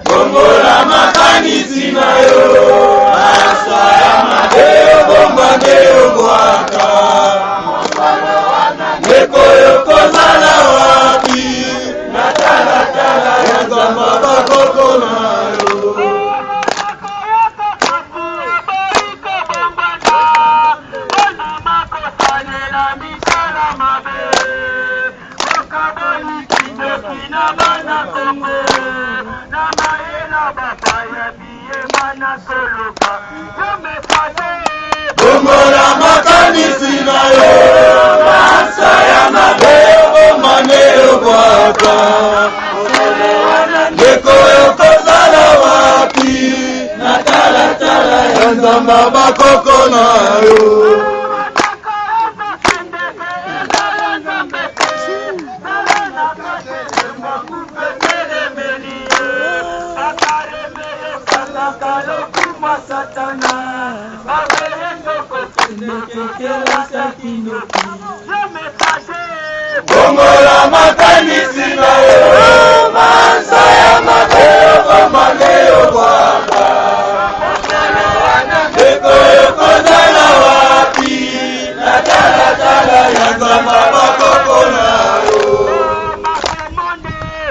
Bongola makanisi na yo, asaya madeo bomba deo boaka. Neko yoko zala wapi, natala tala ya zamba bakoko na yo. Bongola makanisi na yo, asaya madeo bomba deo boaka. Neko yoko zala wapi, natala tala ya zamba bakoko na yo. Bongola makanisi na yo, mansa ya madeo bomba deo boaka. Neko yoko zala wapi, natala tala ya zamba bakoko na yo.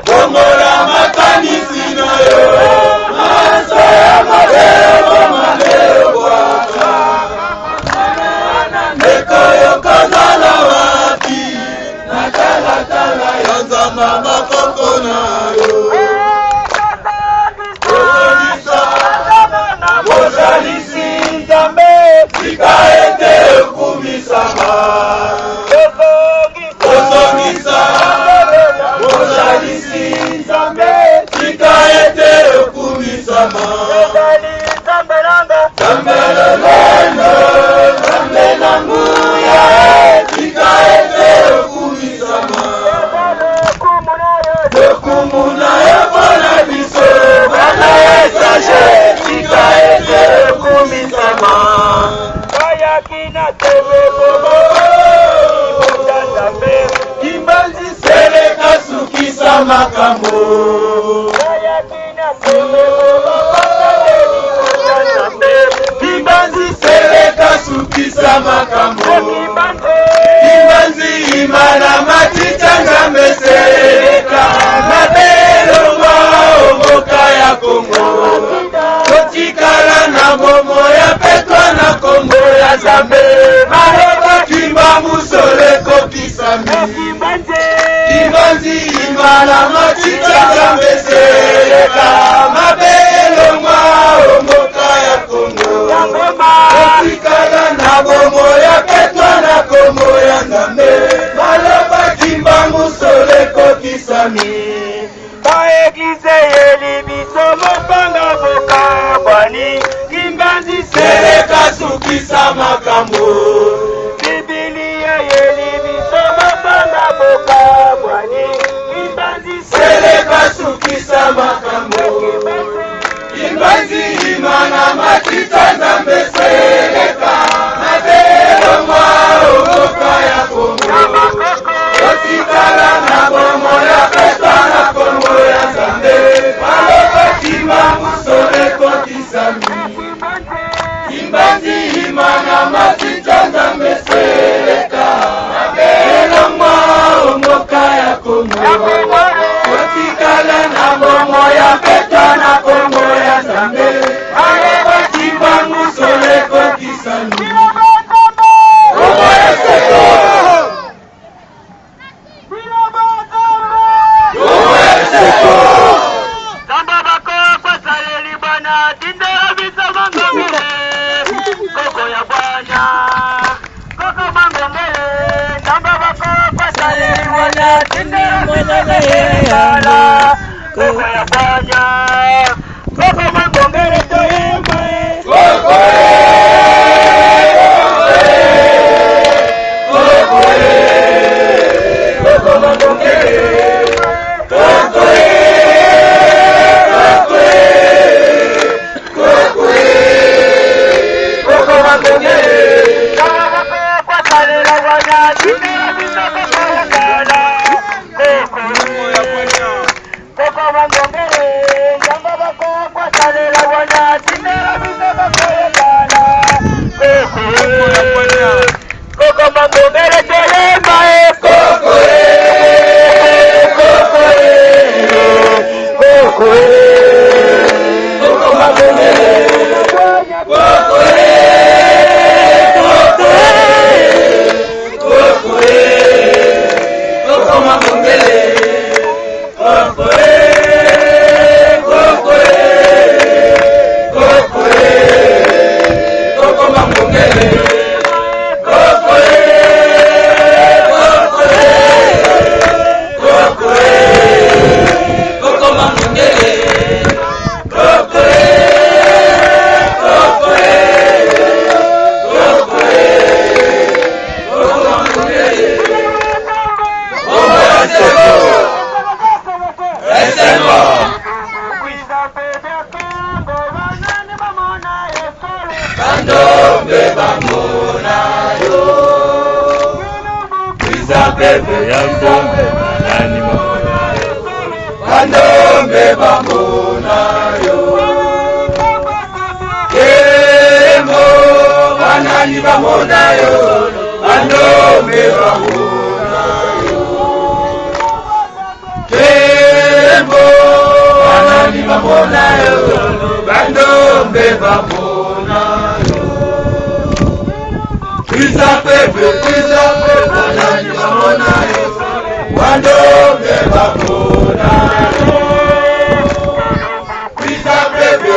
Bongola makanisi na yo, mansa ya madeo bomba deo boaka. Neko yoko zala wapi, natala tala ya zamba bakoko na yo. Ojalisi nzambe, sikaete kumisama. Ozongisa, ojalisi nzambe, sikaete kumisama. Zambe lelendo, zambe nanguya, sikaete kumisama. Dokumuna yabona biso, bana esaje, sikaete kumisama. Kaya kina tebe bobo, Kimbanzi seleka sukisa makambo. Kaya kina tebe bobo, Kimbanzi seleka sukisa makambo. Kimbanzi imana matitanga meseleka, mabelo maomoka ya Kongo. Kotikala na bomo ya petwa na Kongo ya Zambe. Maroba kimba musoleko kisami. Kimbanzi imana matitanga meseleka, mabelo maomoka ya Kongo. Kotikala na bomo ya petwa na Kongo ya Zambe. Maroba kimba musoleko kisami. Eglise yeli bisomo panga boka bwani. Kimbanzi seleka sukisa makambo. Biblia yeli bisomo panga boka bwani. Kimbanzi seleka sukisa makambo. Kimbanzi imana matita Nzambe seleka, mabelo maomoka ya Kongo. Kotikala na bomo ya petwa na Kongo ya Zambe. Maloba kimba musoleko kisami. Kimbanzi imana matita Nzambe seleka, mabelo maomoka ya Kongo. Kotikala na bomo ya petwa na Kongo ya Zambe. Maloba kimba musoleko kisami. pepe yako banani bamonayo bandombe bamonayo Kemo banani bamonayo bandombe bamonayo Kemo banani bamonayo bandombe bamonayo Pisa pepe banani bamonayo bandombe bamonayo Pisa pepe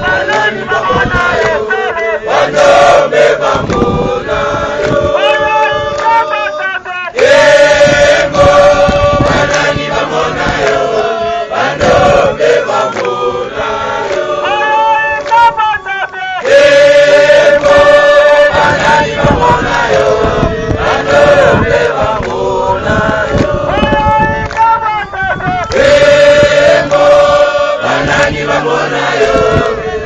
banani bamonayo bandombe bamonayo Kemo banani bamonayo bandombe bamonayo Kemo banani bamonayo bandombe bamonayo Kemo banani bamonayo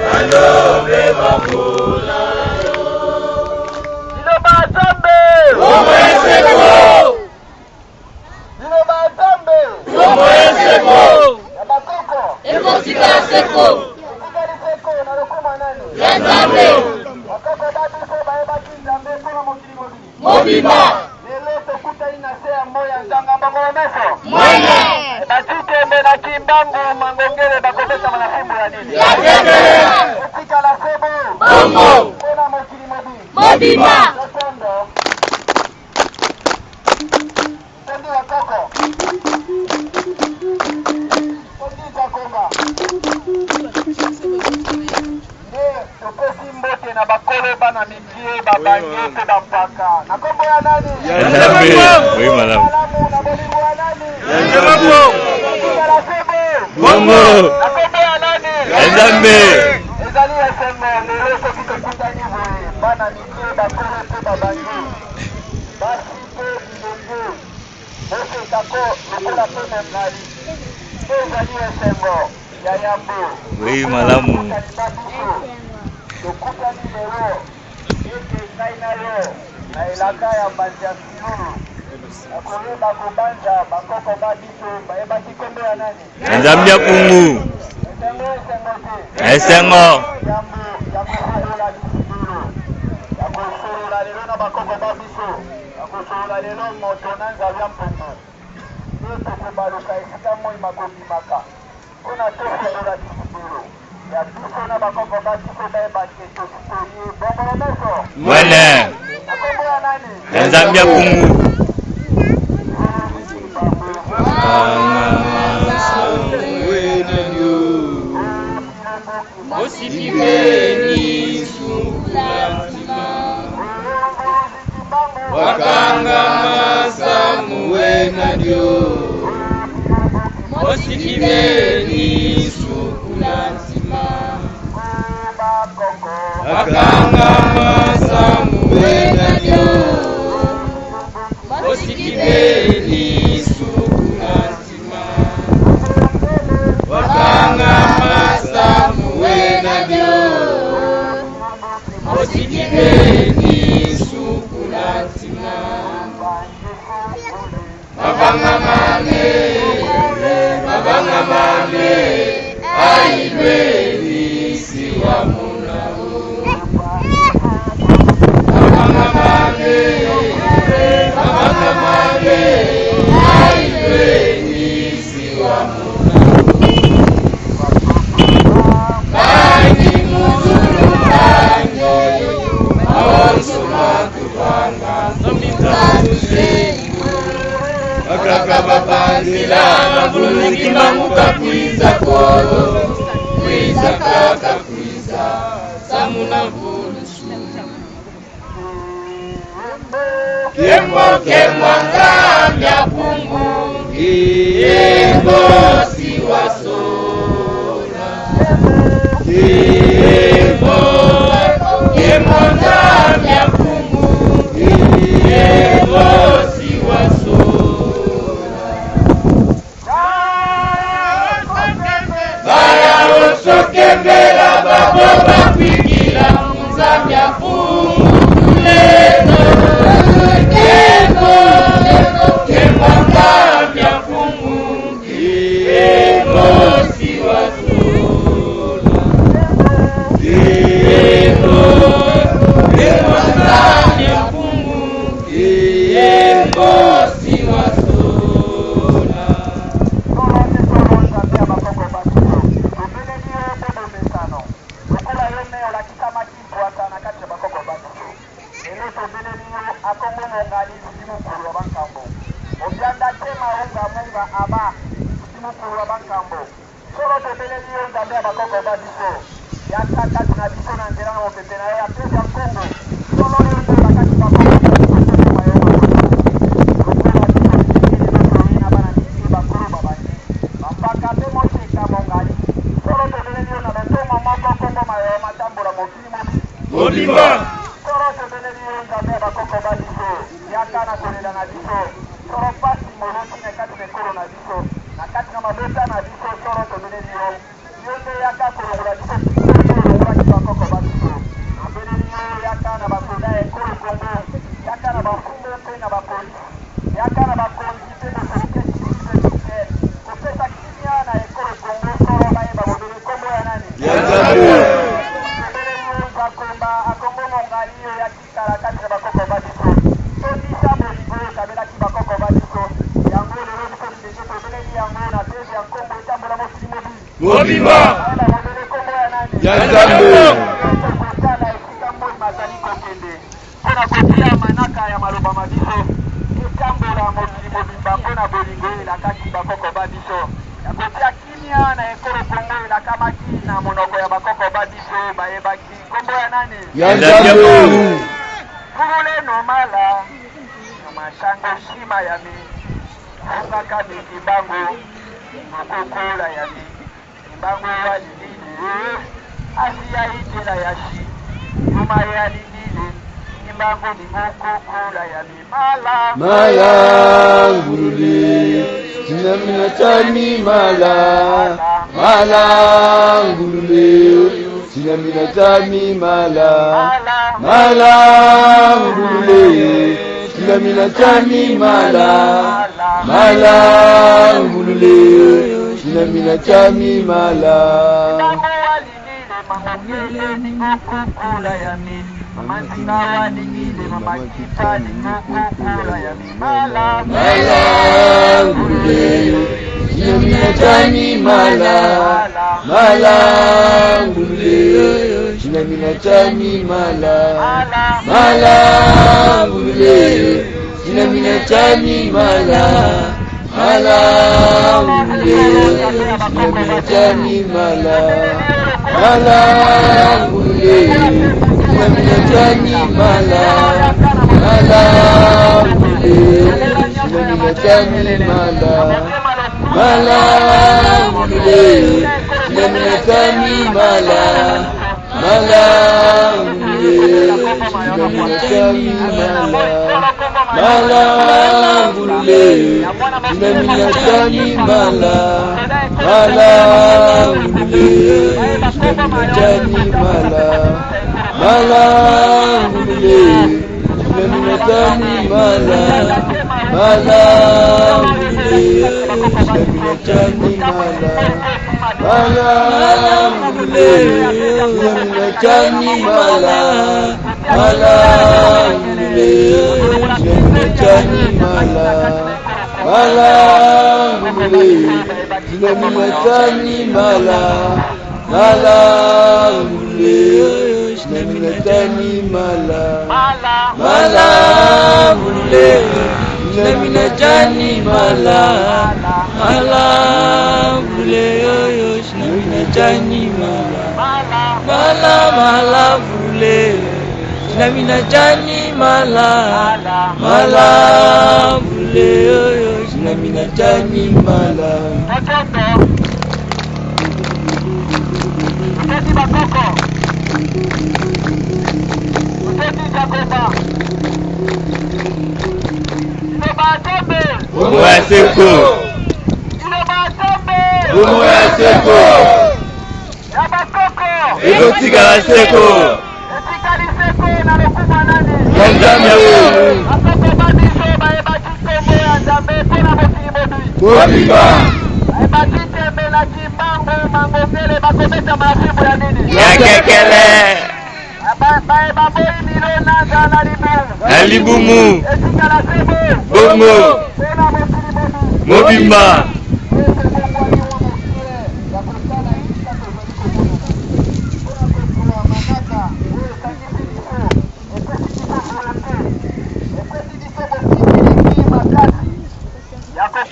bandombe bamonayo Dino Mazambe Como eseko Dino Mazambe Como eseko Yabakoko Eko sika seko Sikari seko na lokuma nani Yazambe Wakoko babi ko baeba kinzambe kuna mokili mobili Mobima Lelo tokuta inasea moya nzanga mbangolo meso Mwene Batite mbena kimbangu mangongele bakotesa manafimbu ya nini Yazembe Ukika la sebo Bongo Kuna mokili mobili Mobima Sotondo Sendi wakoko Sendi kakonga Topesi mbote na bakolo bana mikie babange pe bampaka na kombo ya nani Yazambe oui madame na bolingo ya nani Yazambe na sebo bongo na kombo ya nani Yazambe ezali esengo lelo soki tokutani boye bana mikie bakolo pe babange basi pe bilenge bose kako lokola pe memnali ezali esengo ya yambo oui malamu Tokutani lero ete ngai na yo na elaka ya Bandia Silulu nakoyeba kobanja bakoko babiso bayebaki kombo ya nani Nzambe ya Kungu Esengo ya kosolola Silulu ya kosolola lelo na bakoko babiso ya kosolola lelo moto na Nzambe ya Mpongo nde tokobaluka esika moi makobimaka mpona tosolola Silulu ya biso na bakoko babiso bayebaki tositoye bongolo meso Mwene akombo ya nani Nzambe ya Kungu Mosikimeni sukulatima Wakanga masamuwe na dio Mosikimeni sukulatima Wakanga masamuwe na dio Mosikimeni sukulatima Wakanga masamuwe na dio Mosikimeni sukulatima Mabanga mame Ailweni siwa munao Mabanga mame Ailweni siwa munao Bangi muzuru bangi Awansu matupanga Zomitatu sengu Akakaba panzila Mabulu kimamuka kuiza kolo Kuiza kaka kuiza Samuna vulusu Kemo Nzambe Kungu Kemo siwasola Kemo Nzambe Kungu Kemo siwasola Baya osokembela babo bakwigila Nzambe Kungu Kuleno Kemo munga aba simukuru abankambo solo tebele liyo nzambe abakoko badiso yakata na biso na nzela na mopepe na yo ya pesa ya Kongo solo leo ndio bakati bakoko Mobimba soro tebele liyo nzambe abakoko badiso yakana kolela na biso soro pasi moloti na kati mekolo na biso na kati na mabota na biso soro tebele liyo yote yaka kolongola biso kolongola bakoko badiso abele liyo yaka na basoda ekolo Kongo yaka na bafumo mpe na bapolisi yaka na bakonzi mpe bosolike sike kopesa kimia na ekolo Kongo soro bayeba modele Kongo ya nani Komba akombo mongalio ya kikala kati na bakoko badiso tondisa bolingo kabela ki bakoko badiso yango lelo biso ndenge tobeleli yango na pesi ya Kongo etambola mokili mobimba modele Kongo ya nani ya Nzambe kosala esika moi bazali kokende mpona kotia manaka ya maloba mabiso etambola mokili mobimba mpona bolingo elakaki bakoko badiso ya kotia kimia na ekolo Kongo elakamaki na monoko ya bakoko badiso bayebaki Kombo ya nani? Ya Nzambe. Furule nomala na mashango shima ya mi fungaka mikibango mokokula ya mi mbango walilile asiya itela ya shi nyuma ya lilile mbango ni mokokula ya mi mala ngulule sinamina tani mala ngulule sinamina tami mala ngulule sinamina tami mala ngulule sinamina tami mala Sinamina ngulule sinamina tami mala ngulule sinamina tami mala ngulule sinamina tami mala ngulule sinamina tami mala ngulule sinamina tami mala ngulule sinamina tami mala ngulule sinamina tami mala ngulule sinamina tami mala ngulule sinamina tami mala ngulule sinamina tami mala ngulule sinamina tami mala ngulule sinamina tami mala ngulule sinamina tami mala ngulule sinamina tami mala ngulule sinamina tami mala ngulule sinamina tami mala ngulule sinamina tami mala ngulule sinamina tami mala ngulule sinamina tami mala Bomo ya seko. Bomo ya seko. Ego tika la seko. Mobimba. Ya kekele. Alibumu. Bomo. Mobimba.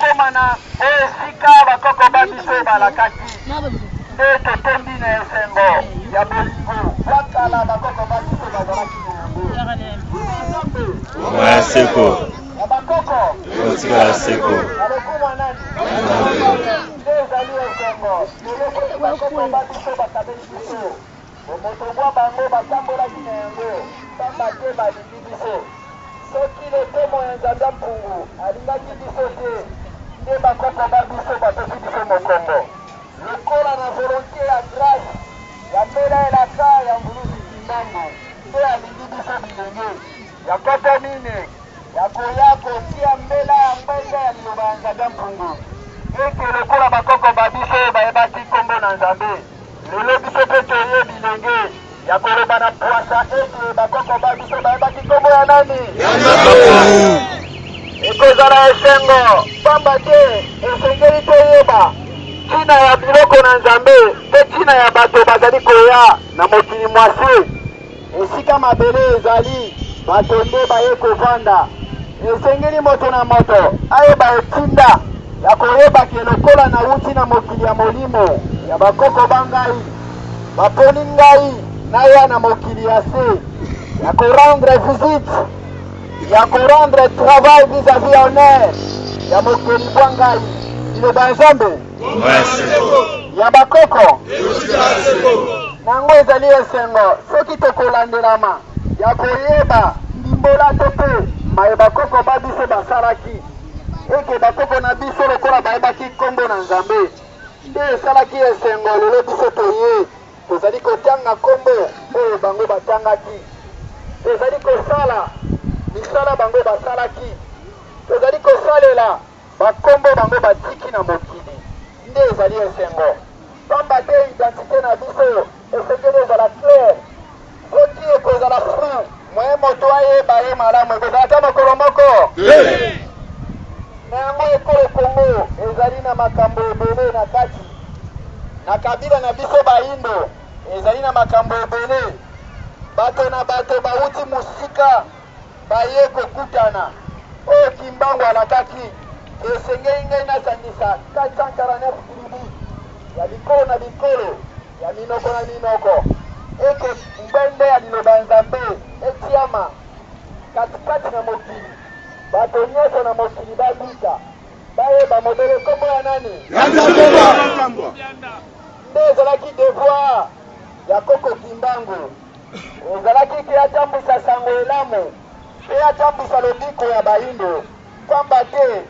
tokoma na esika bakoko babiso balakaki nde totombi na esengo ya bolingo bakala bakoko babiso bazalaki Moya seko. ya bakoko Otikala seko. alokumwa nani nde ezali esengo eloko bakoko babiso bakabeli biso moto mwa bango batambolaki na yango pamba te balingi biso soki lotomo ya nzambe mpungu alingaki biso te nde bakoko babiso batoki biso mokongo lokola na volonté ya grâce ya mbela elaka ya mbuluzi kimbangu nde alingi biso bilenge ya koto mine ya koya kotia mbela ya mbenge ya liloba ya nzambe mpungu eke lokola bakoko babiso bayebaki kombo na nzambe lelo biso mpe toye bilenge ya koloba na pwasa ete bakoko babiso bayebaki kombo ya nani ekozala esengo pamba te esengeli toyeba ntina ya biloko na nzambe mpe ntina ya bato bazali koya na mokili mwasi esika mabele ezali bato nde baye kovanda esengeli moto na moto ayeba etinda ya koyebaki lokola na wuti na mokili ya molimo ya bakoko bangai baponi ngai naya na mokili ya se ya korendre visite ya korendre travail vis-à-vis honneur ya mokili bwa ngai liloba nzambe ya bakoko nango ezali esengo soki tokolandelama ya koyeba ndimbola to mpe maye bakoko babiso basalaki eke bakoko na biso lokola bayebaki kombo na nzambe nde esalaki esengo lelo biso toye tozali kotanga kombo oyo bango batangaki tozali kosala misala bango basalaki tozali kosalela bakombo bango batiki na mokili nde ezali esengo pamba te identité na biso esengeli ezala claire soki ekozala franc moye moto ayeba ye malamu ekozala ta mokolo moko na yango ekolo kongo ezali na makambo ebele na kati na kabila na biso baindo ezali na makambo ebele bato na bato bauti mosika baye kokutana oyo kimbangu alakaki esengeli ngai nasangisa 449 tribu ya bikolo na bikolo ya minoko na minoko eke mbende ya liloba nzambe etiama katikati na mokili bato nyonso na mokili babika bayeba modele kombo ya nani nde ezalaki devoir ya koko kimbangu ezalaki ke atambwisa sango elamu mpe atambwisa lobiko ya baindo pamba te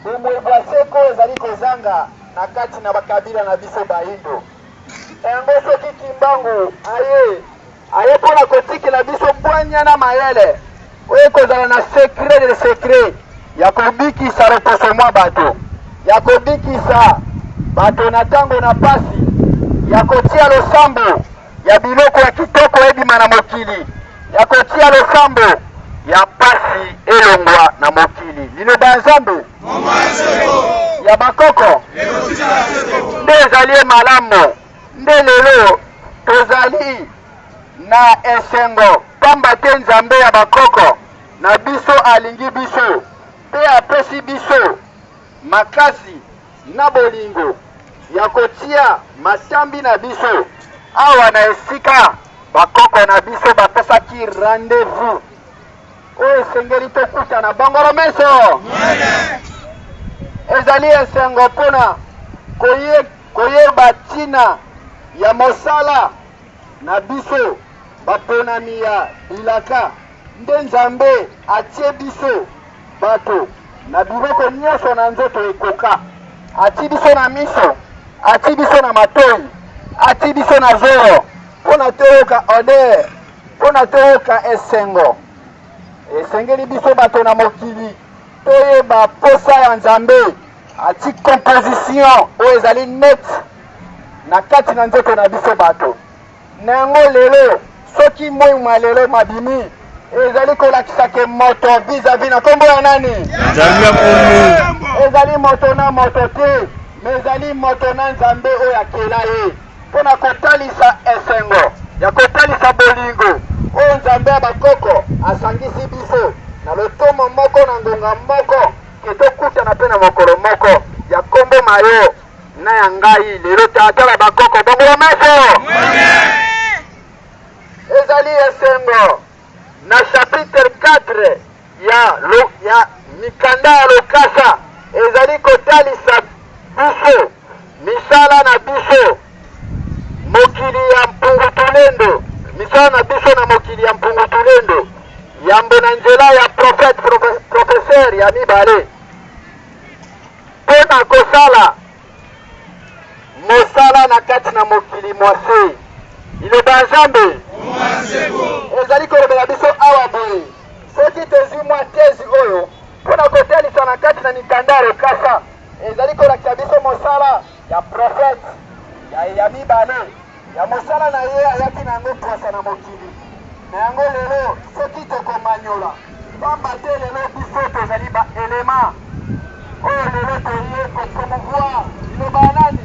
bomwebwa seko ezali kozanga na kati na bakabila na biso baindo yango soki kimbangu aye mpona kotikela biso bwanya na mayele oyo ekozala na secret de secret ya kobikisa loposo mwa bato ya kobikisa bato na ntango na pasi ya kotia losambo ya biloko ya kitoko ebima na mokili ya kotia losambo ya pasi elongwa na mokili liloba nzambe ya bakoko nde ezali malamu nde lelo tozali na esengo pamba te nzambe ya bakoko na biso alingi biso mpe apesi biso makasi na bolingo ya kotia matambi na biso awa na esika bakoko na biso bapesaki rendez-vous oyo esengeli tokutana bangolo meso ezali esengo mpona koyeba ntina ya mosala na biso baponami ya bilaka nde nzambe atie biso bato na biloko nyonso na nzoto ekoka atie biso na miso atie biso na matoi atie biso na zoro mpona toyoka oder mpona toyoka esengo esengeli biso bato na mokili toyeba posa ya nzambe ati composition oyo ezali net na kati na nzoto na biso bato na yango lelo soki moi mwa lelo mabimi ezali kolakisa ke moto vis-à-vis na kombo ya nani ezali moto na moto te me ezali moto na nzambe oyo akela ye mpona kotalisa esengo ya kotalisa bolingo oyo nzambe ya bakoko asangisi biso na lotomo moko na ngonga moko ketokutana pe na mokolo moko ya kombo mayo na ya ngai lelo tatala bakoko bongo meso ezali esengo na chapitre 4 ya mikanda ya lokasa ezali kotalisa biso misala na biso mokili ya mpungutulendo misala na biso na mokili ya mpungutulendo yambo na nzela ya professeur ya mibale mpona kosala mosala na kati na mokili mwase iloba nzambe ezali kolobela biso awa boye soki tozwi mwa tezi oyo mpona kotalisa na kati na mikanda ya lokasa ezali kolakisa biso mosala ya prophète ya mibale ya mosala na ye ayaki na yango pwasa na mokili na yango lelo soki tokomanyola pamba te lelo biso tozali baelema oyo lelo toye kopromouvoir liloba ya nani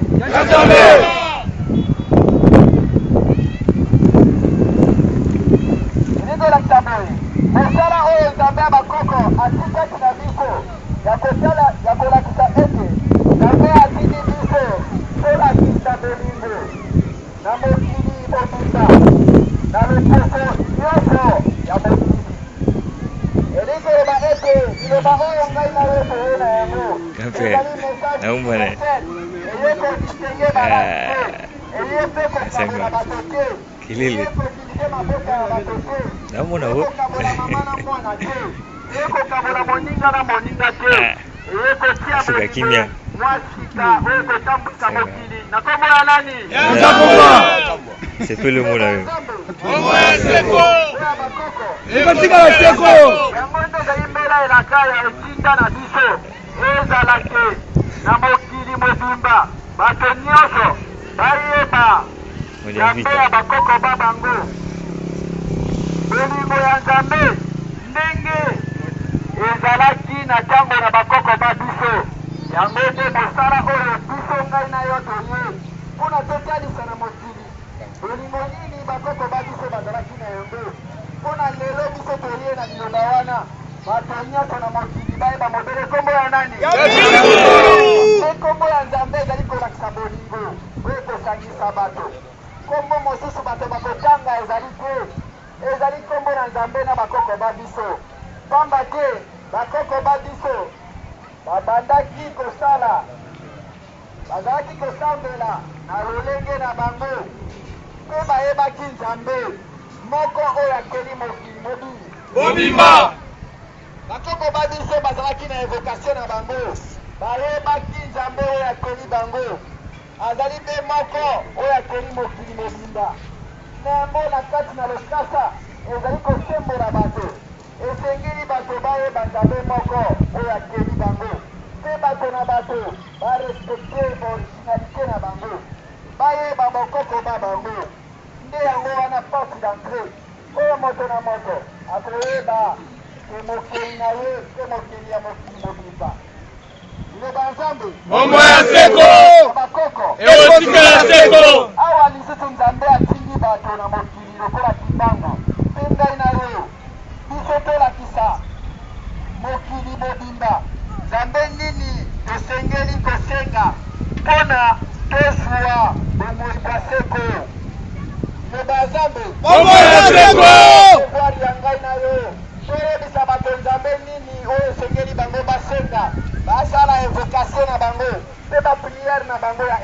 elikolakisa boye mosala oyo nzambe ya bakoko atikaki na biso ya kolakisa ete nzambe atiki biso tolakisa bolingo na mokili mobimba na loposo nyonso ya mokili elikoloba ete liloba oyo ngai na yo toye na yango ezali eye kodistingue balate eye mpe kokabola bato te eye kodilike maboka ya bato te ekokabola mama na mwana te eye kokabola moninga na moninga te eye kotia bolingo mwasika oyo kotambwisa mokili na kombo ya nani c'est peu le mot là yango nde ezali mbela elaka ya etinda na biso ezala te na mokili mobimba bato nyonso bayeba nzambe ya bakoko ba bango bolingo ya nzambe ndenge ezalaki na ntango na bakoko ba biso yango nde mosala oyo biso ngai na yo toye mpona totalisa na mokili bolingo nini bakoko ba biso bazalaki na yango mpona lelo biso toye na liloba wana bato nyonso na mokili bayeba modele kombo ya nani mpe kombo ya nzambe ezali kolakisa bolingo oyo kosangisa bato kombo mosusu bato bakotanga ezali te ezali kombo na nzambe na bakoko ba biso pamba te bakoko ba biso babandaki kosala bazalaki kosambela na lolenge na bango mpe bayebaki nzambe moko oyo akeli mokili mobimba bakoko ba biso bazalaki na évocation na bango bayebaki nzambe oyo akeli bango azali mpe moko oyo akeli mokili mobimba na yango na kati na lokasa ezali kosembola bato esengeli bato bayeba nzambe moko oyo akeli bango mpe bato na bato barespekte originalité na bango bayeba bokoko ba bango nde yango wana porte d'entrée oyo moto na moto akoyeba mokili na ye mpe mokili ya mokili mobimba liloba nzambe Mombo ya seko bakoko ekotikala seko awa lisusu nzambe atindi bato na mokili lokola kibanga mpe ngai na yo biso tolakisa mokili mobimba nzambe nini tosengeli kosenga mpona tozwa bomoi bwa seko liloba nzambe Mombo ya seko pouvoir ya ngai na yo toyebisa bato nzambe nini oyo esengeli bango basenga basala évocation na bango mpe bapriere na bango ya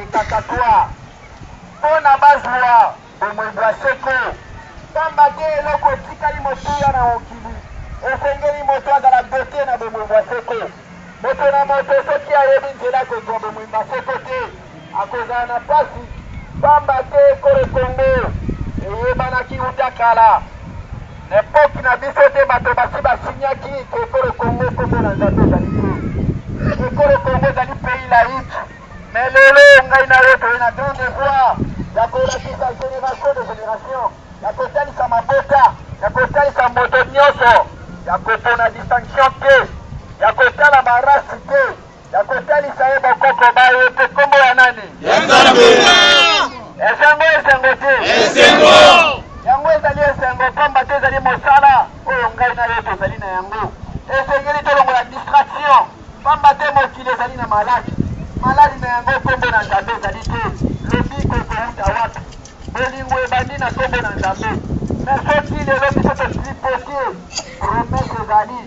ekakatoire mpona bazwa bomoi bwa seko pamba te eloko etikali motuya na mokili esengeli moto azala dote na bomoi bwa seko moto na moto soki ayebi nzela kozwa bomoi bwa seko te akozala na pasi pamba te ekolo kongo eyebanaki uta kala epoki na biso te bato basi basinyaki ke ekolo kongo kombo na nzambe ezali te ekolo kongo ezali pays laïque mais lelo ngai na yo toye na grand devoir ya kolakisa génération de génération ya kotalisa mabota ya kotalisa moto nyonso ya kopona distinction te ya kotala barasi te ya kotalisa ye bokoko baye te kombo ya nani esengo te yango ezali esengo pamba te ezali mosala oyo ngai na yo tozali na yango esengeli tolongola distraction déflagration. Pamba te mokili ezali na maladi. Maladi na yango kombo na Nzambe ezali te. Lobi kokouta wapi. Bolingo ebandi na kombo na Nzambe. Mais soki lelo biso totripotie promesse ezali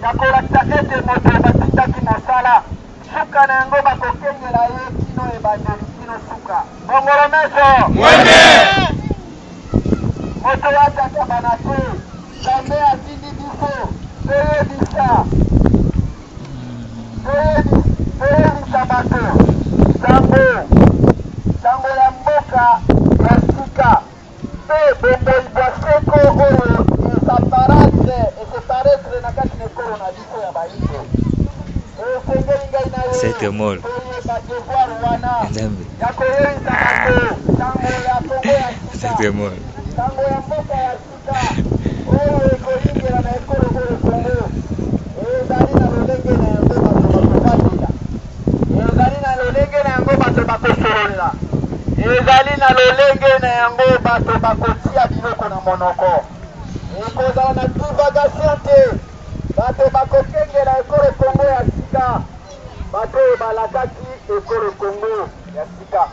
ya kolakisa ete moto batindaki mosala suka na yango bakokengela ye kino ebandeli kino suka. Bongolo meso moto watata bana te. Nzambe atindi biso toyebisa bato sango ya mboka ya sika mpe bomboi bwa seko oyo eseparetre na kati na ekolo na biso ya bayiso esengeli ngai na yo toyeba devoir wana ya koyebisa bato sango ya kongo ya sika sango ya mboka ya sika oyo ekoyingela na ekolo oyo kongo ezali na lolenge na yango bato bakobatela ezali na lolenge na yango bato bakosololela ezali na lolenge na yango bato bakotia biloko na monoko ekozala na divagation te bato bakokengela ekolo kongo ya sika bato oyo balakaki ekolo kongo ya sika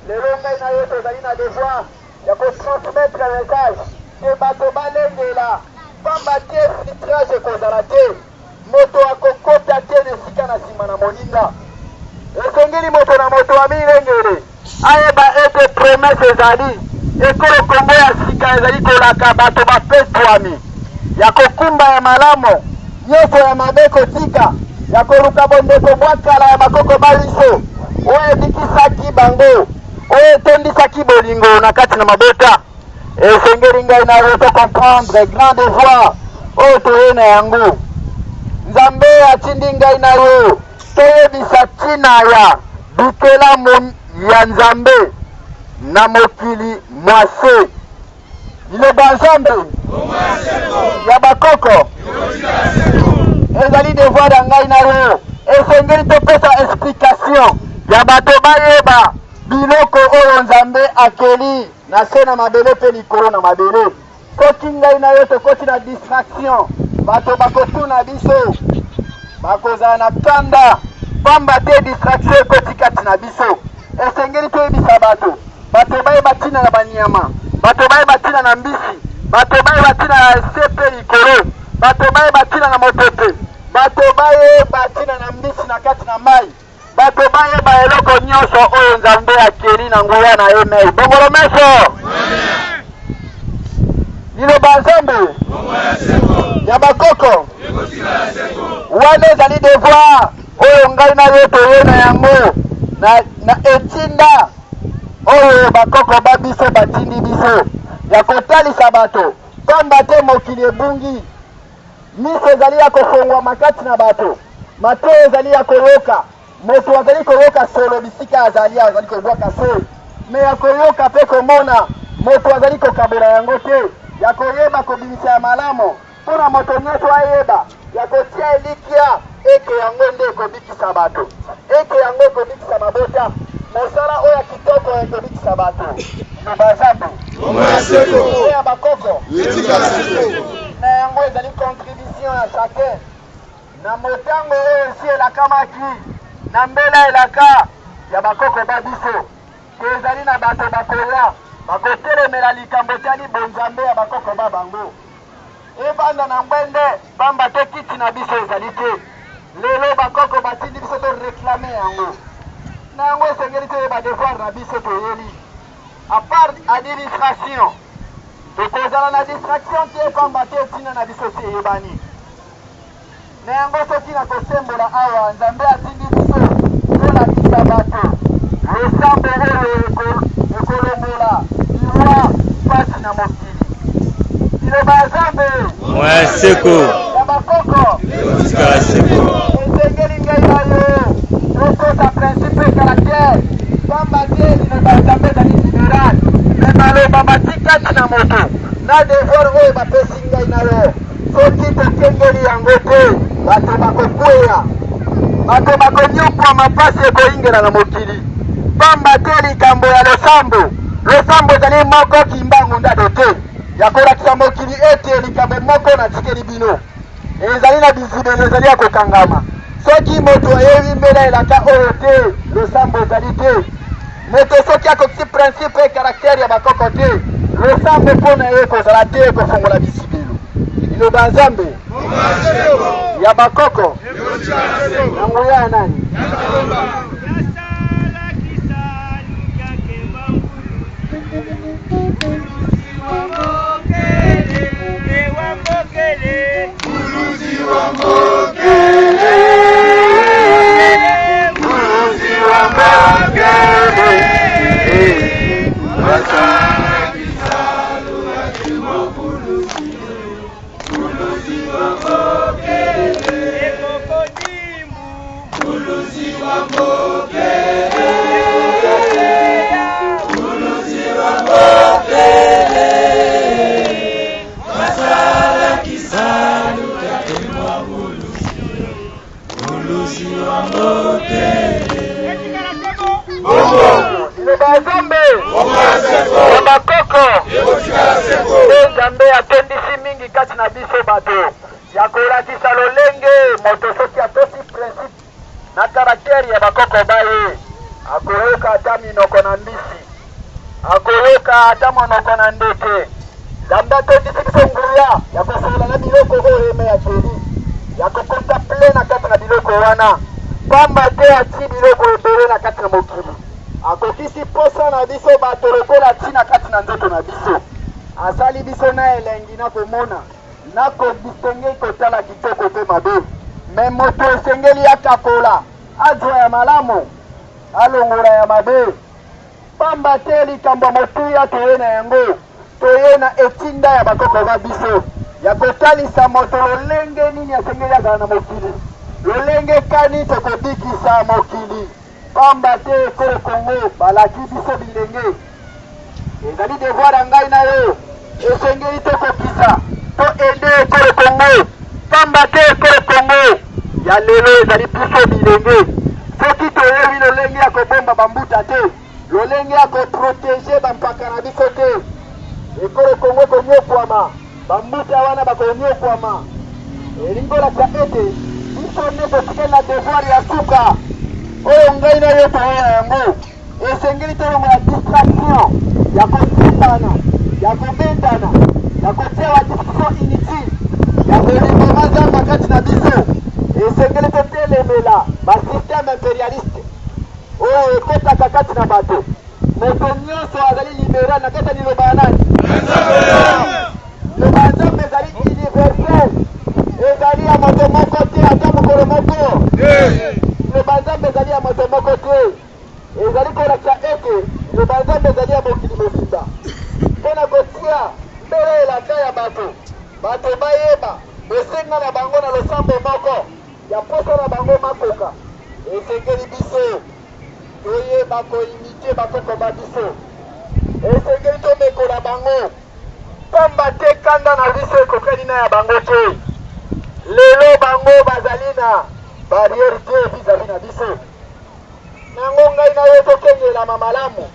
lelo ngai na yo tozali na devoir ya kotransmettre message te bato balengela pamba te filtrage ekozala te moto akokota te na esika na nsima na moninga esengeli moto na moto amilengele ayeba ete promese ezali ekolo kongo ya sika ezali kolaka bato bapetwami ya kokumba ya malamu nyonso ya mabe kotika ya koluka bondeko bwakala ya bakoko baliso oyo ebikisaki bango oyo etondisaki bolingo na kati na mabota esengeli ngai na yo tocomprendre grand devoir oyo toye na yango Nzambe atindi ngai na yo toyebisa ntina ya bikelamu ya Nzambe na mokili mwase liloba Nzambe ya bakoko ezali devoir ya ngai na yo esengeli topesa explication ya bato bayeba biloko oyo Nzambe akeli na se na mabele mpe likolo na mabele soki ngai na yo tokoti na distraction bato bakotuna biso bakozala na kanda pamba te distraction ekoti kati na biso esengeli toyebisa bato bayeba ntina na banyama bato bayeba ntina na mbisi bato bayeba ntina na esepe likolo bato bayeba ntina na mopepe bato bayeba ntina na mbisi na kati na mai bato bayeba eloko nyonso oyo Nzambe akeli na nguya na ye mei bongolo meso liloba Nzambe ya bakoko wana ezali devoir oyo ngai na yo toye na yango na etinda oyo bakoko babiso batindi biso ya kotalisa bato pamba te mokili ebungi miso ezali ya kofongwa makati na bato mato ezali ya koyoka moto azali koyoka solo bisika azali kobwaka se me ya koyoka mpe komona moto azali kokabola yango te ya koyeba kobimisa ya malamu mpona moto nyonso ayeba ya kotia elikia eke yango nde ekobikisa bato eke yango ekobikisa mabota mosala oyo ya kitoko ekobikisa bato nabazambe ya bakoko na yango ezali contribution ya chacun na motango oyo esi elakamaki na mbela elaka ya bakoko babiso ke ezali na bato bakoya bakotelemela likambo tali bonzambe ya bakoko babango ebanda na ngwende pamba te kiti na biso ezali te lelo bakoko batindi biso toreklame yango na yango esengeli toyeba devoir na biso toyeli apart administration tokozala na distraction te pamba te ntina na biso te eyebani na yango soki na kosembola awa Nzambe atindi biso tolakisa bato losambo oyo ekolongola liwa pasi na mokili liloba Nzambe mwaseko ya bakoko esikala seko esengeli ngai na yo tokota principe caractère pamba te liloba Nzambe ezali libéral me maloba batikati na moto na devoir oyo bapesi ngai na yo soki tokengeli yango te bato bakokweya bato bakonyukwa mapasi ekoyingela na mokili pamba te likambo ya losambo ezali moko kimbangu ndado te ya kolakisa mokili ete likambo moko natikeli bino ezali na bizibelo ezali ya kokangama soki moto ayebi mbela elaka oyo te losambo ezali te moto soki akoki principe caractère ya bakoko te losambo mpona ye kozala te kofongola bisibelo liloba nzambe ya bakoko na nguya ya nani Nzambe atondisi mingi kati na biso bato ya kolakisa lolenge moto soki atosi principe na karaktere ya bakoko baye akoloka ata minoko na mbisi akoloka ata monoko na ndeke. Nzambe atondisi biso nguya ya kosola na biloko oyo eme ya jeli ya kokontemple na kati na biloko wana pamba te ati biloko ebele na kati na mokili akokisi posa na biso bato lokola ti na kati na nzoto na biso asali biso na elengi na komona na kobisengeli kotala kitoko mpe mabe me moto esengeli akakola azwa ya malamu alongola ya mabe pamba te likambo motuya toye na yango toye na etinda ya bakoko ba biso ya kotalisa moto lolenge nini asengeli azala na mokili lolenge kani tokobikisa mokili pamba te ekolo Kongo balaki biso bilenge ezali devoir ya ngai na yo esengeli tokokisa to ende ekolo Kongo pamba te ekolo Kongo ya lelo ezali biso bilenge soki toyebi lolenge ya kobomba bambuta te lolenge ya koprotege bampaka na biso te ekolo Kongo konyokwama bambuta wana bakonyokwama elingolaka ete biso nde totikeli na devoir ya suka oyo ngai na yo toya yango esengeli tolongola distraction ya kosimbana ya kobendana ya kotia wa discussion inutile ya kolingoma nzambe kati na biso esengeli totelemela basysteme impérialiste oyo ekotaka kati na bato moto nyonso azali libéral na kati ya liloba ya nani liloba ya nzambe ezali universel ezali ya moto moko te ata mokolo moko liloba nzambe ezali ya moto moko te ezali kolakisa ete liloba nzambe ezali ya mokili mobimba mpona kotia mbele elaka ya bato bayeba esenga na bango na losambo moko ya poso na bango makoka esengeli biso toyeba koimite bakoko ba biso esengeli tomekola bango pamba te kanda na biso ekokani na ya bango te lelo bango bazali na barriere te vis-à-vis na biso nango ngai na yo tokengelama malamu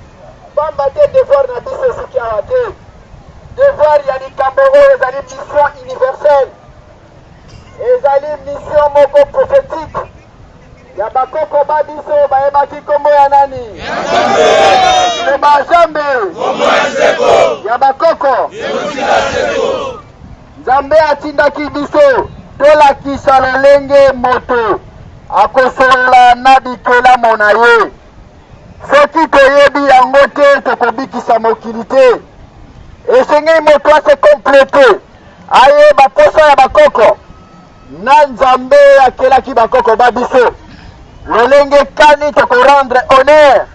pamba te devoir na biso esiki awa te devoir ya likambo oyo ezali mission universelle ezali mission moko prophétique ya bakoko ba biso bayebaki kombo ya nani ya Nzambe ya bakoko Nzambe atindaki biso tolakisa lolenge moto akosolola na bikelamo na ye soki toyebi yango te tokobikisa mokili te esengeli moto ase komplete ayeba poso ya bakoko na Nzambe akelaki bakoko ba biso lolenge kani tokorendre honneur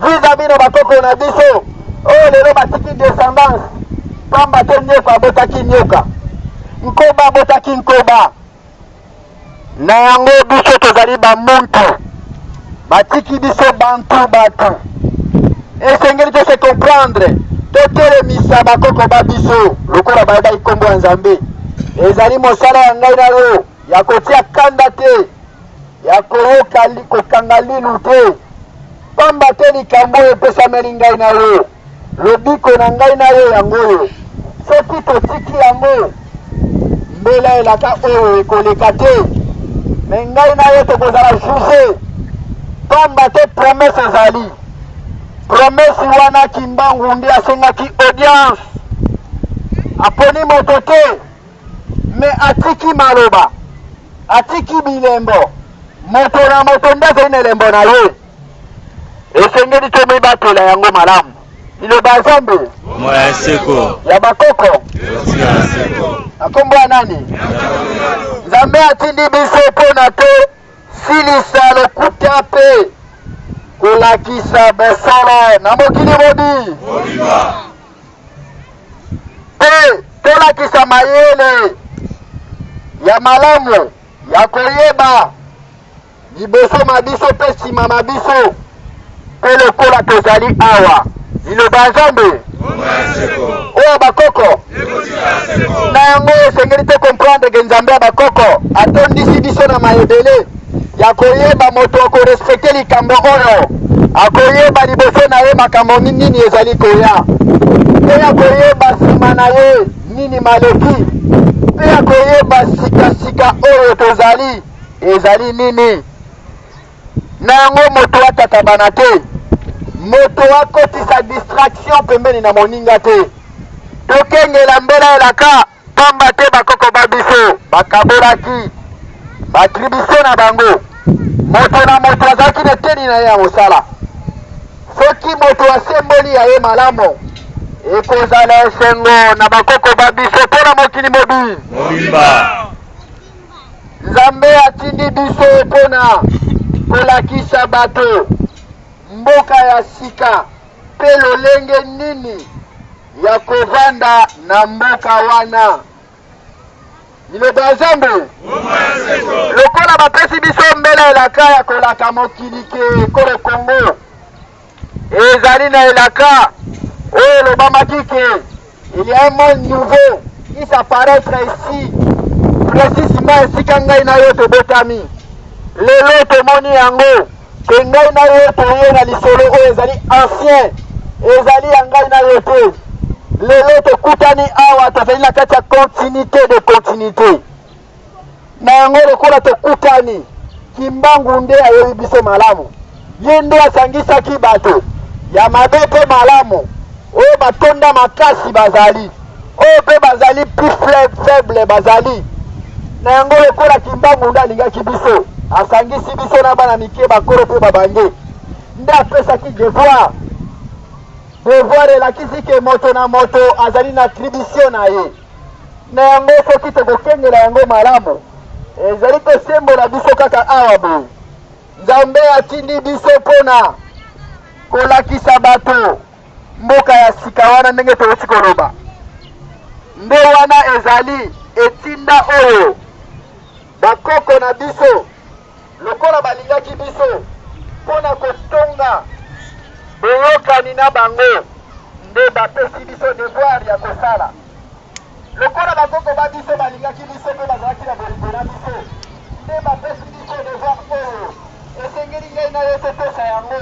vis-à-vis na bakoko na biso oyo lelo batiki descendance pamba te nyoka abotaki nyoka nkoba abotaki nkoba na yango biso tozali bamuntu batiki biso bantu bato esengeli tose comprendre totelemisa bakoko ba biso lokola bayebaki kombo ya Nzambe ezali mosala ya ngai na yo ya kotia kanda te ya koyoka kokanga linu te pamba te likambo oyo epesameli ngai na yo lobiko na ngai na yo yango oyo soki totiki yango mbela elaka oyo ekoleka te mengai na yote kozala juge tomba te promesse ezali promesse wana Kimbangu ndi asengaki audience aponi moto te me atiki maloba atiki bilembo moto na moto ndaza ine lembo na ye esengeli tomi batela yango malamu iloba Zambe Moya seko ya bakoko akombo ya nani Nzambe atindi biso pona te silisa lokuta pe kolakisa besolo na mokili modi pe tolakisa mayele ya malamu ya koyeba liboso mabiso pe sima mabiso pe lokola tozali awa iloba Nzambe oyo bakoko na yango esengeli te comprendre ke Nzambe ya bakoko atondisi biso na mayebele ya koyeba moto akorespecte likambo oyo akoyeba liboso na ye makambo nini ezali koya pe ya koyeba nsima na ye nini maleki pe ya koyeba sikasika oyo tozali ezali nini na yango moto atatabana te moto akotisa distraction pembeni na moninga te tokengela mbela elaka pamba te bakoko babiso bakabolaki batribusio na bango moto na moto azalaki na teni na ye ya mosala soki moto asemboli ya ye malamu ekozala esengo na bakoko babiso mpo na mokili mobimba Nzambe atindi biso mpona kolakisa bato mboka ya sika pe lolenge nini ya kovanda na mboka wana iloba Nzambe lokola bapesi biso mbela elaka ya kolaka mokili ke kole Congo ezali na elaka oyo lobamaki ke il y a un monde nouveau qui s'apparaître ici précisément esika ngai na yo tobotami lelo tomoni yango ke ngai na yo toye na lisolo oyo ezali ancien ezali ya ngai na yo te lelo tokutani awa tozali na kati ya continuité de continuité na yango lokola tokutani Kimbangu nde ayebi biso malamu ye nde asangisaki bato ya mabe mpe malamu oyo batonda makasi bazali oyo mpe bazali plus faible bazali na yango lokola Kimbangu nde alingaki biso asangisi biso na bana mike bakoro mpe babange nde apesaki devoir elakisi ke moto na moto azali na attribution na ye na yango soki tokokengela yango malamu ezali kosembola biso kaka awa boye Nzambe atindi biso mpona kolakisa bato mboka ya sika wana ndenge tokoti koloba nde wana ezali etinda oyo bakoko na biso lokola balingaki biso mpona kotonga boyokani na bango nde bapesi biso devoir ya kosala lokola bakoko ba biso balingaki biso mpe bazalaki na bolingo na biso nde bapesi biso devoir oyo esengeli ngai na yo topesa yango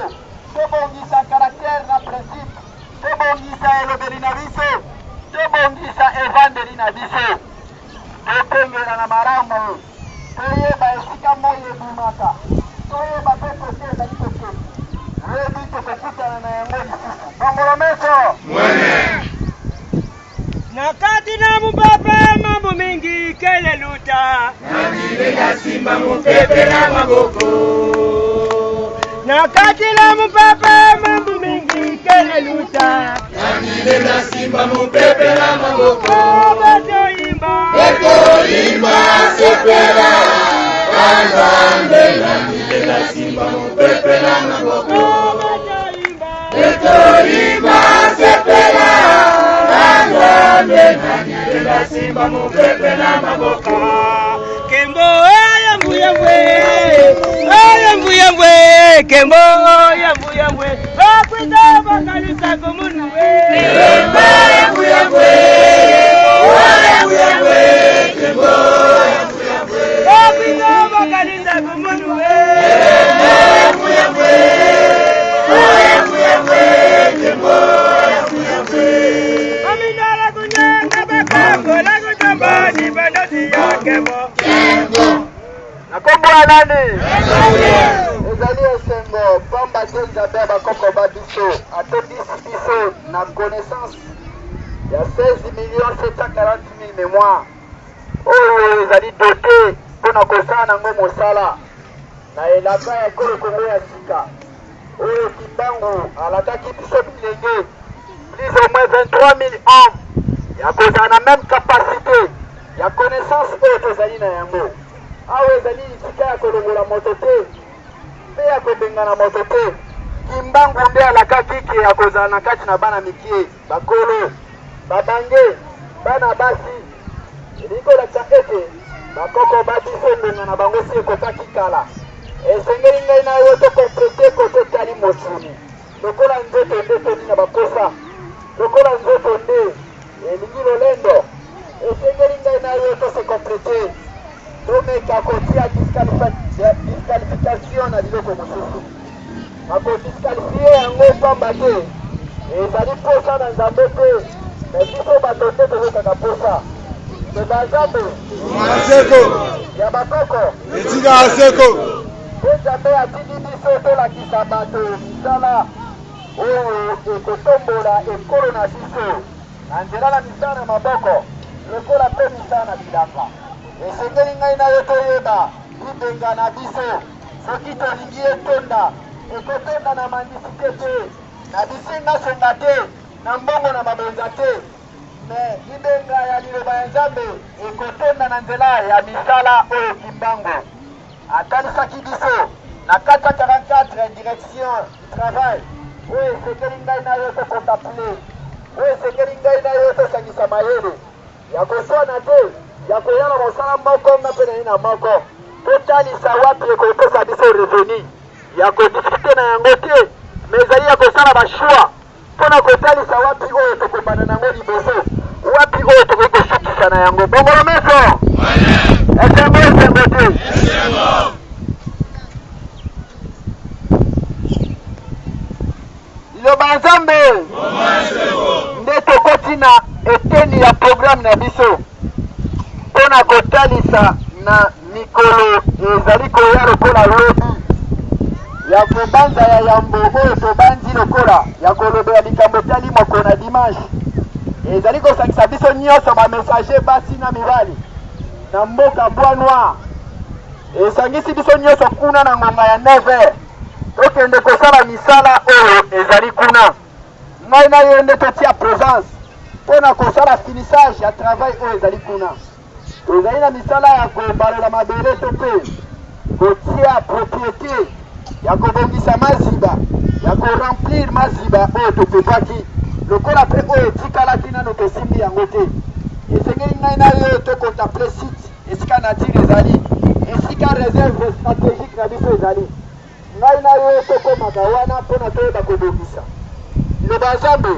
tobongisa karaktere na principe tobongisa elobeli na biso tobongisa evandeli na biso tokengela na malamu toyeba esika moi ebimaka toyeba mpe kote ezali kote rebi tokokutana na yango lisusu bongolo meso nakati na mupepe mambo mingi keleluta Namilenga simba mupepe na maboko nakati na mupepe mambo mingi keleluta Namilenga simba mupepe na maboko beto imba sepela Nzambe namilenga simba mupepe na maboko beto imba sepela Nzambe namilenga simba mupepe na maboko Kembo yambuyambwe Kembo yambuyambwe akwita bakalisa komunuwe Kembo yambuyambwe Kembo yambuyambwe akwita bakalisa komunuwe Kembo yambuyambwe Kembo yambuyambwe Aminala kunyanga bakako la kutamba ni bandosi ya Kembo Kembo nakombola nani? Ezali esengo pamba te nzambe bakoko babiso atondisi biso na connaissance ya 16,740,000 mémoire oyo ezali doté mpona kosala nango mosala na elaka ya ekolo kongo ya sika oyo kimbangu alakaki biso bilenge plus au moins 23 000 hommes ya kozala na même capacité ya connaissance oyo tozali na yango awa ezali esika ya kolongola moto te mpe ya kobengana moto te kimbangu nde alakaki ke ya kozala na kati na bana mikie bakolo babange bana basi elikolakisa ete bakoko babiso ngonga na bango si ekokaki kala esengeli ngai na yo tokomplete kote tali mosuni lokola nzoto nde toni na baposa lokola nzoto nde elingi lolendo esengeli ngai na yo tose komplete tomeka kotia disqualification na biloko mosusu akodisqualifie yango pamba te ezali posa na nzambe te me biso bato nde tozokaka posa tozazambe ya bakoko etika aseko nzambe atindi biso tolakisa bato misala oyo ekotombola ekolo na biso na nzela na misala na maboko lokola mpe misala na bilanga esengeli ngai na yo toyeba libenga na biso soki tolingi etonda ekotonda na mandisite te na bisinga songa te na mbongo na mabenza te me libenga ya liloba ya nzambe ekotonda na nzela ya misala oyo kimbangu atalisaki biso na 444 direction du travail oyo esengeli ngai na yo tokontemple oyo esengeli ngai na yo tosangisa mayele ya koswana te ya koyala mosala moko nga mpe nai na moko totalisa wapi ekopesa biso reveni ya kodiskute na yango te me ezali ya kosala bashwa mpona kotalisa wapi oyo tokombana nango liboso wapi oyo tokoki kosukisa na yango bongolo meso esengo esengo te liloba nzambe nde tokoti na eteni ya programme na biso mpona kotalisa na mikolo ezali koya lokola lobi ya kobanza ya yambo oyo tobandi lokola ya kolobela likambo etali moko na dimanche ezali kosangisa biso nyonso bamessager basi na mibali na mboka bois noir esangisi biso nyonso kuna na ngonga ya 9h tokende kosala misala oyo ezali kuna ngai na yo nde totia présence mpona kosala finissage ya travail oyo ezali kuna tozali na misala ya kobalela mabele to mpe kotia propriété ya kobongisa maziba ya koremplir maziba oyo topepaki lokola mpe oyo etikalaki nano tosimbi yango te esengeli ngai na yo tokontemple site esika natire ezali esika réserve stratégique na biso ezali ngai na yo tokomaka wana mpona toyeba kobongisa liloba nzambe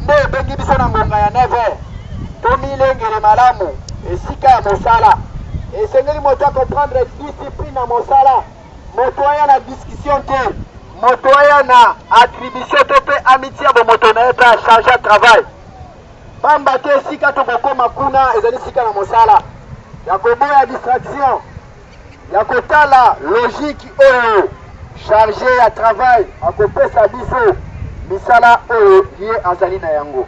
nde ebengi biso na ngonga ya 9h tomilengele malamu esika ya mosala esengeli moto akomprendre discipline na mosala moto aya na discussion te moto aya na attribution to mpe amitié ya bomoto na ye mpe acharge ya travail pamba te esika tokokoma kuna ezali esika na mosala ya koboya distraction ya kotala logique oyo charge ya travail akopesa biso misala oyo ye azali na yango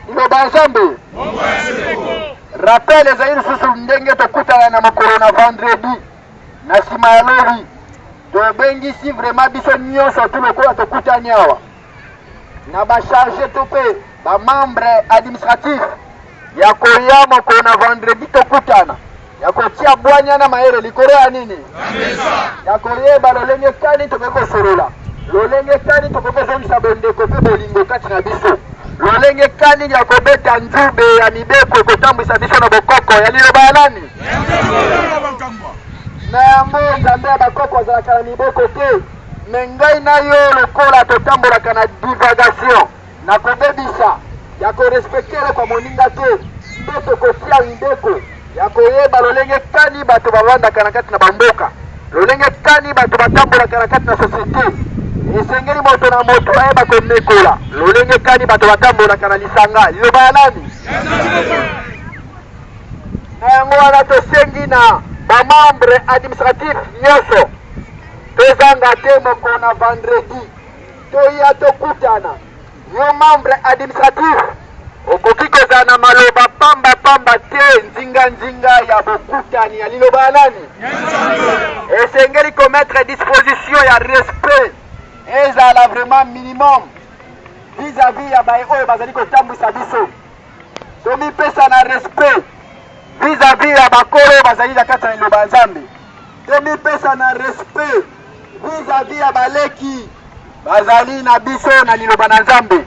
liloba nzambe rappel ezali lisusu ndenge tokutana na mokolo na vendredi na nsima ya lobi tobengisi vraiment biso nyonso tu lokola tokutani awa na bacharge to mpe bamembre administratif ya koya mokolo na vendredi tokutana ya kotia bwanyana mayele likolo ya nini ya koyeba lolenge kani tokoki kosolola lolenge kani tokoki kozongisa bondeko mpe bolingo kati na biso lolenge kani ya kobeta nzube ya mibeko ekotambwisa biso na bokoko ya liloba ya nani na yango nzambe ya bakoko azalaka na miboko te me ngai na yo lokola totambolaka na divagation na kobebisa ya korespecte eloko moninga te nde tokotia mibeko ya koyeba lolenge kani bato bavandaka na kati na bamboka lolenge kani bato batambolaka na kati na société esengeli moto na moto ayeba komekola lolenge kani bato batambolaka na lisanga liloba ya nani na yango wana tosengi na membre administratif nyoso tozanga te moko na vendredi toya tokutana yo membre administratif okoki kozala na maloba pamba te nzinga ya bokutani ya liloba nani esengeli komettre disposition ya respect ezala vraiment minimum vis-à-vis ya baye oyo bazali kotambwisa biso tomipesa na respect vis-à-vis ya bakolo bazali na kati ya liloba ya Nzambe tomipesa na respect vis-à-vis ya baleki bazali na biso na liloba na Nzambe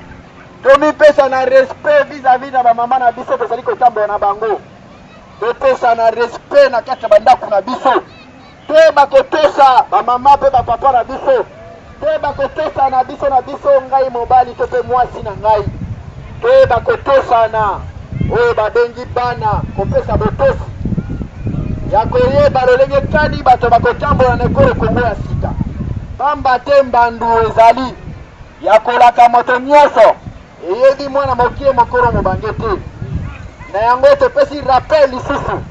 tomipesa na respect vis-à-vis na bamama na biso tozali kotambola na bango topesa na respect na kati ya bandako na biso te bakotosa bamama mpe bapapa na biso te bakotosa na biso ngai mobali to mpe mwasi na ngai te bakotosana oyo babengi bana kopesa botosi ya koyeba lolenge kani bato bakotambola na ekolo kongo ya sika pamba te mbandu ezali ya kolaka moto nyonso eyebi mwana mokie mokolo mobange te na yango topesi rappel lisusu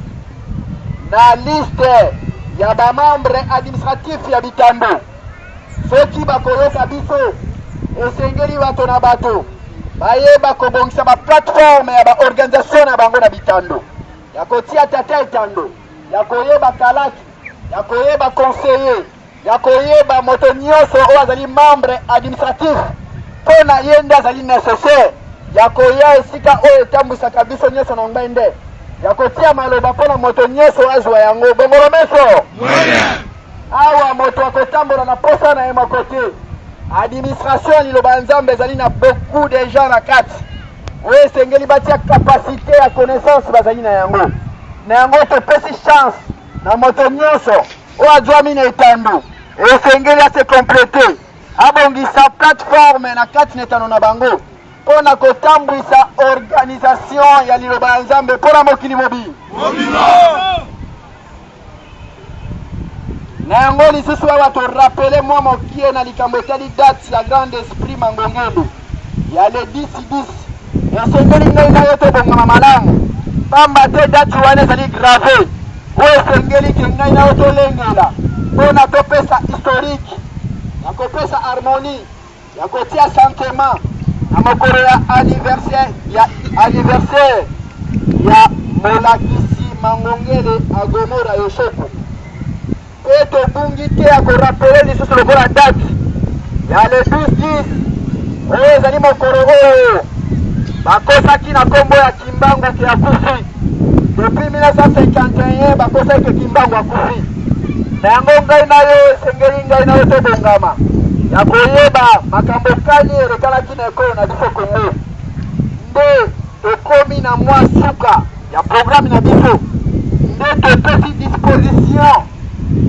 na liste ya bamembre administratif ya bitando soki bakoyoka biso esengeli bato na bato bayeba kobongisa baplateforme ya baorganisation na bango na bitando ya kotia tata etando ya koyeba kalaki ya koyeba conseiller ya koyeba moto nyonso oyo azali membre administratif mpo na ye nde azali nécessaire ya koya esika oyo etambwisaka biso nyonso na ngai nde ya kotia maloba mpo na moto nyonso azwa yango bongolo meso awa moto akotambola na posa na ye moko te administration ya liloba ya Nzambe ezali na beaucoup de gens na kati oyo esengeli batia capacité ya connaissance bazali na yango topesi chance na moto nyonso oyo azwami na etando esengeli ase complete abongisa plateforme na kati na etando na bango mpo na kotambwisa organisation ya liloba ya Nzambe mpo na mokili mobili na yango lisusu awa torapele mwa mokie na likambo etali date ya Grand Esprit Mangongelu ya le 10-10 esengeli ngai na yo tobongama malamu pamba te date wana ezali grave oyo esengeli ke ngai na yo tolengela mpo na topesa historique ya kopesa harmonie ya kotia sentiment na mokolo ya anniversaire ya molakisi Mangongele Agomora Yosoko pe tobungi te ya korapele lisusu lokola date ya le 12-10 oyo ezali mokolo oyo bakosaki na kombo ya Kimbangu ke akufi depuis 1951 bakosaki ke Kimbangu akufi na yango ngai na yo esengeli ngai na yo tobongama ya koyeba makambo kani elekalaki na ekolo na biso Kongo nde tokomi na mwa suka ya programme na biso nde topesi disposition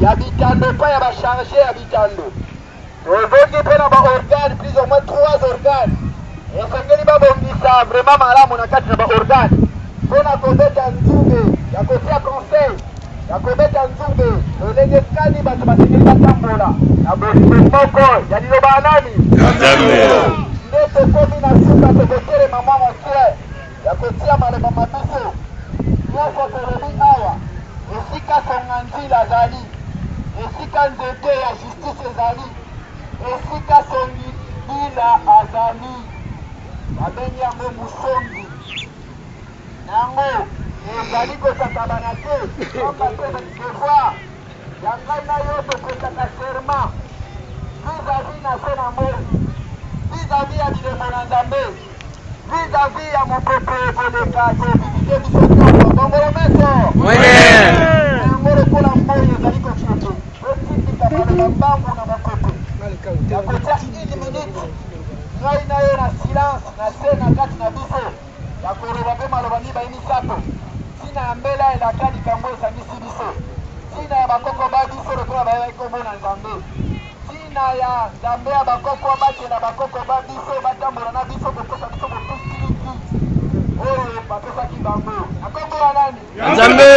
ya bitando pa ya bacharge ya bitando tozongi mpe na baorgane plus au moins 3 organes esengeli babongisa vraiment malamu na kati na baorgane mpo na kobeta nzube ya kotia conseil ya kobeta nzube lolenge kani bato basengeli batambola na bolingo moko ya liloba ya nani nde tokomi na suka tokotelema mwa mokie ya kotia maloba mabiso nyonso tolobi awa esika songa nzila azali esika nzete ya justice ezali esika songi bila azali babengi yango musongi nango ezali kosakabana te oka te devoir ya ngai na yo tokosaka serment vis-à-vis na se na moi vis-à-vis ya bilemo na Nzambe vis-à-vis ya mopepe koleka tobibike biso nyonso bongolo meso yango lokola moi ezali kokote otikika maloba mbangu na mopepe ya kotia 1 minute ngai na yo na silence na se na kati na biso ya koloba mpe maloba mibale misato ntina ya mbela elaka likambo esangisi biso ntina ya bakoko ba biso lokola bayaki komona Nzambe ntina ya Nzambe ya bakoko batela bakoko ba biso batambola na biso kokosa biso botusiliki oyo bapesaki bango na kombo ya nani Nzambe